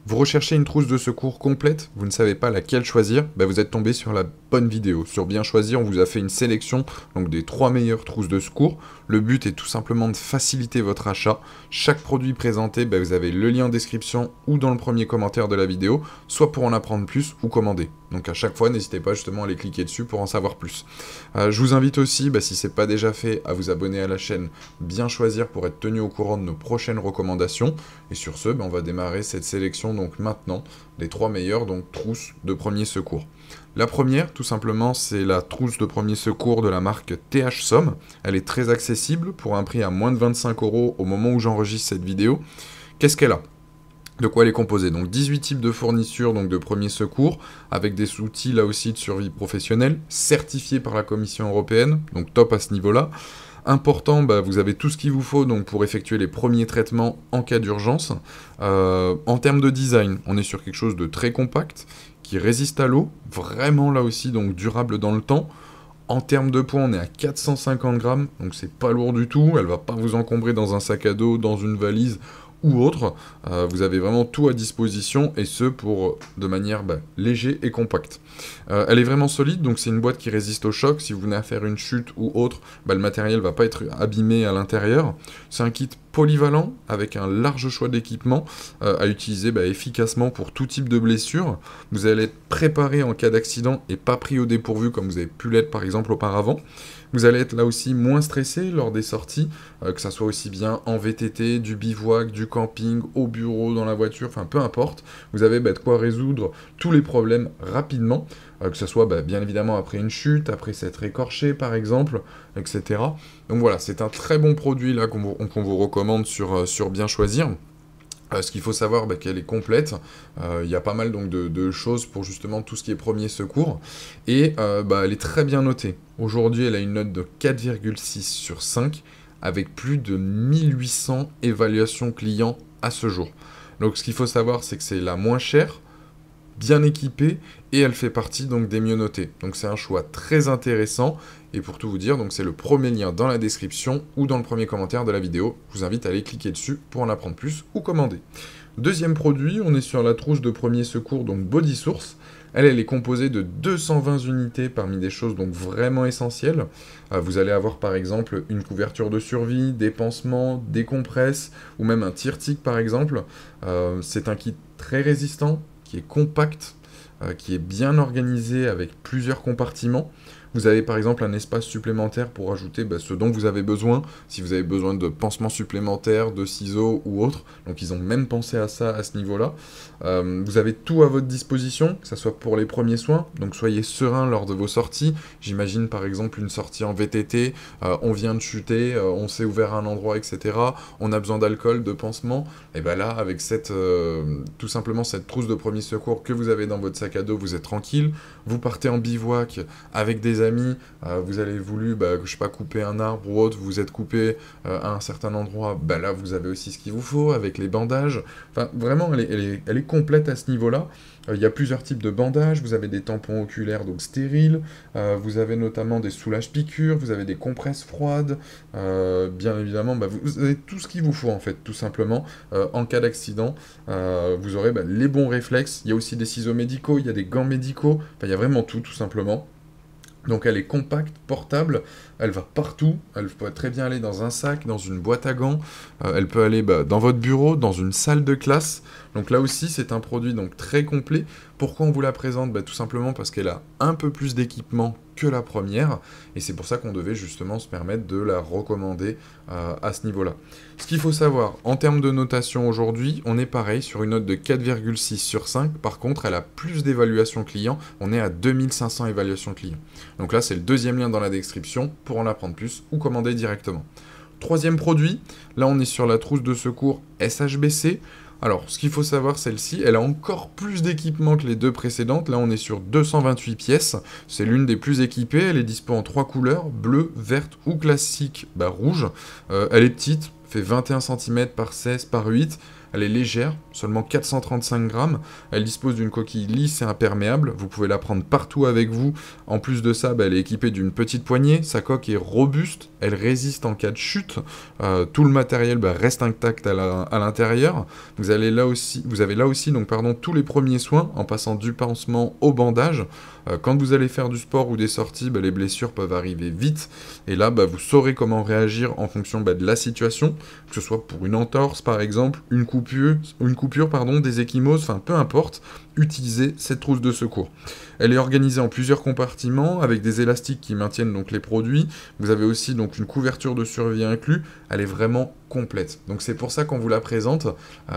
Vous recherchez une trousse de secours complète, vous ne savez pas laquelle choisir, vous êtes tombé sur la bonne vidéo. Sur Bien Choisir, on vous a fait une sélection donc des 3 meilleures trousses de secours. Le but est tout simplement de faciliter votre achat. Chaque produit présenté, vous avez le lien en description ou dans le premier commentaire de la vidéo, soit pour en apprendre plus ou commander. Donc à chaque fois, n'hésitez pas justement à aller cliquer dessus pour en savoir plus. Je vous invite aussi, si ce n'est pas déjà fait, à vous abonner à la chaîne Bien Choisir pour être tenu au courant de nos prochaines recommandations. Et sur ce, on va démarrer cette sélection donc maintenant des 3 meilleures trousses de premier secours. La première, tout simplement, c'est la trousse de premier secours de la marque TH Somme. Elle est très accessible pour un prix à moins de 25 € au moment où j'enregistre cette vidéo. Qu'est-ce qu'elle a ? De quoi elle est composée? Donc 18 types de fournitures de premier secours, avec des outils là aussi de survie professionnelle, certifiés par la Commission européenne, donc top à ce niveau-là. Important, vous avez tout ce qu'il vous faut pour effectuer les premiers traitements en cas d'urgence. En termes de design, on est sur quelque chose de très compact, qui résiste à l'eau, vraiment là aussi durable dans le temps. En termes de poids, on est à 450 grammes, donc c'est pas lourd du tout, elle va pas vous encombrer dans un sac à dos, dans une valise ou autre. Vous avez vraiment tout à disposition, et ce de manière léger et compacte. Elle est vraiment solide, donc c'est une boîte qui résiste au choc. Si vous venez à faire une chute ou autre, le matériel va pas être abîmé à l'intérieur. C'est un kit polyvalent avec un large choix d'équipements à utiliser efficacement pour tout type de blessure. Vous allez être préparé en cas d'accident et pas pris au dépourvu comme vous avez pu l'être par exemple auparavant. Vous allez être là aussi moins stressé lors des sorties, que ça soit aussi bien en VTT, du bivouac, du camping, au bureau, dans la voiture, enfin peu importe. Vous avez de quoi résoudre tous les problèmes rapidement, que ce soit bien évidemment après une chute, après s'être écorché par exemple, etc. Donc voilà, c'est un très bon produit là qu'on vous recommande sur Bien Choisir. Ce qu'il faut savoir, qu'elle est complète. Il y a pas mal de choses pour justement tout ce qui est premier secours. Et elle est très bien notée. Aujourd'hui, elle a une note de 4,6 sur 5, avec plus de 1800 évaluations clients à ce jour. Donc ce qu'il faut savoir, c'est que c'est la moins chère, bien équipée, et elle fait partie des mieux notées. Donc c'est un choix très intéressant, et pour tout vous dire, c'est le premier lien dans la description ou dans le premier commentaire de la vidéo. Je vous invite à aller cliquer dessus pour en apprendre plus ou commander. Deuxième produit, on est sur la trousse de premier secours, Body Source. Elle est composée de 220 unités parmi des choses vraiment essentielles. Vous allez avoir par exemple une couverture de survie, des pansements, des compresses, ou même un tire-tic par exemple. C'est un kit très résistant, qui est compact, qui est bien organisé avec plusieurs compartiments. Vous avez par exemple un espace supplémentaire pour ajouter ce dont vous avez besoin, si vous avez besoin de pansements supplémentaires, de ciseaux ou autre. Donc ils ont même pensé à ça à ce niveau-là. Vous avez tout à votre disposition, que ce soit pour les premiers soins, donc soyez serein lors de vos sorties. J'imagine par exemple une sortie en VTT, on vient de chuter, on s'est ouvert à un endroit, etc. On a besoin d'alcool, de pansements. Et là, avec tout simplement cette trousse de premier secours que vous avez dans votre sac à dos, vous êtes tranquille. Vous partez en bivouac avec des amis, vous avez voulu, je sais pas, couper un arbre ou autre, vous êtes coupé à un certain endroit, là vous avez aussi ce qu'il vous faut, avec les bandages. Enfin, vraiment, elle est complète à ce niveau-là. Il y a plusieurs types de bandages, vous avez des tampons oculaires stériles, vous avez notamment des soulages piqûres, vous avez des compresses froides, bien évidemment, vous avez tout ce qu'il vous faut en fait, tout simplement. En cas d'accident, vous aurez les bons réflexes. Il y a aussi des ciseaux médicaux, il y a des gants médicaux, il y a vraiment tout simplement. Donc elle est compacte, portable, elle va partout, elle peut très bien aller dans un sac, dans une boîte à gants, elle peut aller dans votre bureau, dans une salle de classe. Donc là aussi c'est un produit très complet. Pourquoi on vous la présente? Tout simplement parce qu'elle a un peu plus d'équipement que la première, et c'est pour ça qu'on devait justement se permettre de la recommander à ce niveau-là. Ce qu'il faut savoir, en termes de notation aujourd'hui, on est pareil sur une note de 4,6 sur 5, par contre elle a plus d'évaluation client, on est à 2500 évaluations clients. Donc là c'est le deuxième lien dans la description pour en apprendre plus ou commander directement. Troisième produit, là on est sur la trousse de secours SHBC. Alors, ce qu'il faut savoir, celle-ci, elle a encore plus d'équipement que les deux précédentes. Là, on est sur 228 pièces. C'est l'une des plus équipées. Elle est dispo en 3 couleurs, bleu, verte ou classique, rouge. Elle est petite, fait 21 cm par 16 par 8. Elle est légère, seulement 435 grammes. Elle dispose d'une coquille lisse et imperméable. Vous pouvez la prendre partout avec vous. En plus de ça, elle est équipée d'une petite poignée. Sa coque est robuste. Elle résiste en cas de chute. Tout le matériel reste intact à l'intérieur. Vous avez là aussi donc, tous les premiers soins en passant du pansement au bandage. Quand vous allez faire du sport ou des sorties, les blessures peuvent arriver vite. Et là, vous saurez comment réagir en fonction de la situation, que ce soit pour une entorse par exemple, une coupure, des ecchymoses, enfin peu importe, utilisez cette trousse de secours. Elle est organisée en plusieurs compartiments avec des élastiques qui maintiennent donc les produits. Vous avez aussi donc une couverture de survie inclus. Elle est vraiment complète. Donc c'est pour ça qu'on vous la présente.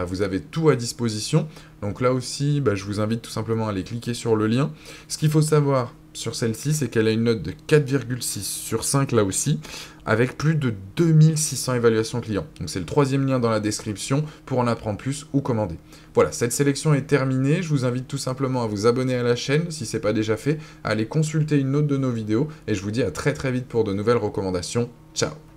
Vous avez tout à disposition. Donc là aussi, je vous invite tout simplement à aller cliquer sur le lien. Ce qu'il faut savoir sur celle-ci, c'est qu'elle a une note de 4,6 sur 5 là aussi, avec plus de 2600 évaluations clients. Donc c'est le 3e lien dans la description pour en apprendre plus ou commander. Voilà, cette sélection est terminée. Je vous invite tout simplement à vous abonner à la chaîne si ce n'est pas déjà fait, à aller consulter une autre de nos vidéos et je vous dis à très vite pour de nouvelles recommandations. Ciao!